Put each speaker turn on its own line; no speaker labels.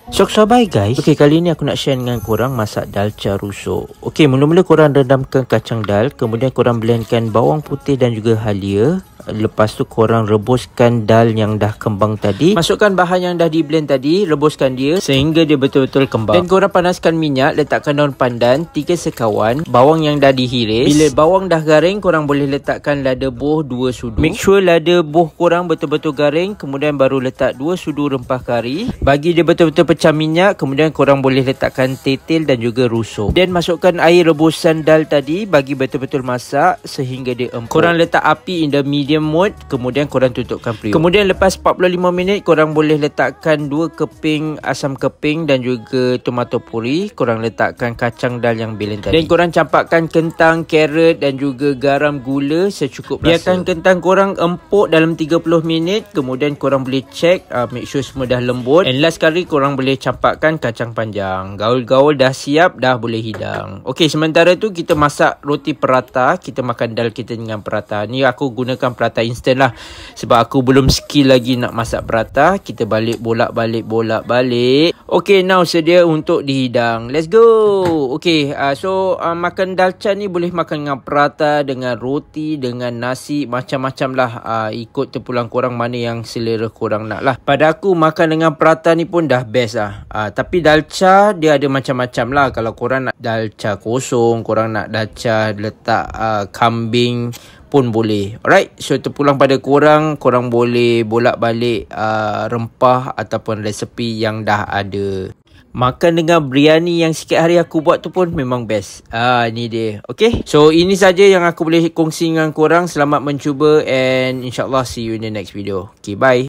Bye guys. Okay, kali ni aku nak share dengan korang masak dalca rusuk. Okay, mula-mula korang rendamkan kacang dal, kemudian korang blendkan bawang putih dan juga halia. Lepas tu korang rebuskan dal yang dah kembang tadi. Masukkan bahan yang dah di blend tadi, rebuskan dia sehingga dia betul-betul kembang. Dan korang panaskan minyak, letakkan daun pandan 3 sekawan, bawang yang dah dihiris. Bila bawang dah garing, korang boleh letakkan lada boh 2 sudu. Make sure lada boh korang betul-betul garing, kemudian baru letak 2 sudu rempah kari. Bagi dia betul-betul pecah minyak, kemudian korang boleh letakkan tetel dan juga rusuk. Dan masukkan air rebusan dal tadi, bagi betul-betul masak sehingga dia empuk. Korang letak api in the medium mode, kemudian korang tutupkan periuk. Kemudian lepas 45 minit, korang boleh letakkan 2 keping asam keping dan juga tomato puri. Korang letakkan kacang dal yang blend tadi. Dan korang campakkan kentang, carrot dan juga garam, gula secukup rasa. Biarkan kentang korang empuk dalam 30 minit. Kemudian korang boleh check, make sure semua dah lembut. And last kali korang boleh campakkan kacang panjang. Gaul-gaul dah siap, dah boleh hidang. Okey, sementara tu kita masak roti prata. Kita makan dal kita dengan prata. Ni aku gunakan prata instant lah, sebab aku belum skill lagi nak masak prata. Kita bolak-balik. Okay, now sedia untuk dihidang. Let's go. Okay, so makan dalca ni boleh makan dengan prata, dengan roti, dengan nasi, macam-macam lah. Ikut terpulang korang mana yang selera korang nak lah. Pada aku makan dengan prata ni pun dah best lah. Tapi dalca dia ada macam-macam lah. Kalau korang nak dalca kosong, korang nak dalca letak kambing pun boleh. Alright, so terpulang pada korang. Korang boleh bolak-balik rempah ataupun resepi yang dah ada. Makan dengan biryani yang sikit hari aku buat tu pun memang best. Ni dia. Okay, so ini saja yang aku boleh kongsi dengan korang. Selamat mencuba and insyaAllah see you in the next video. Okay, bye.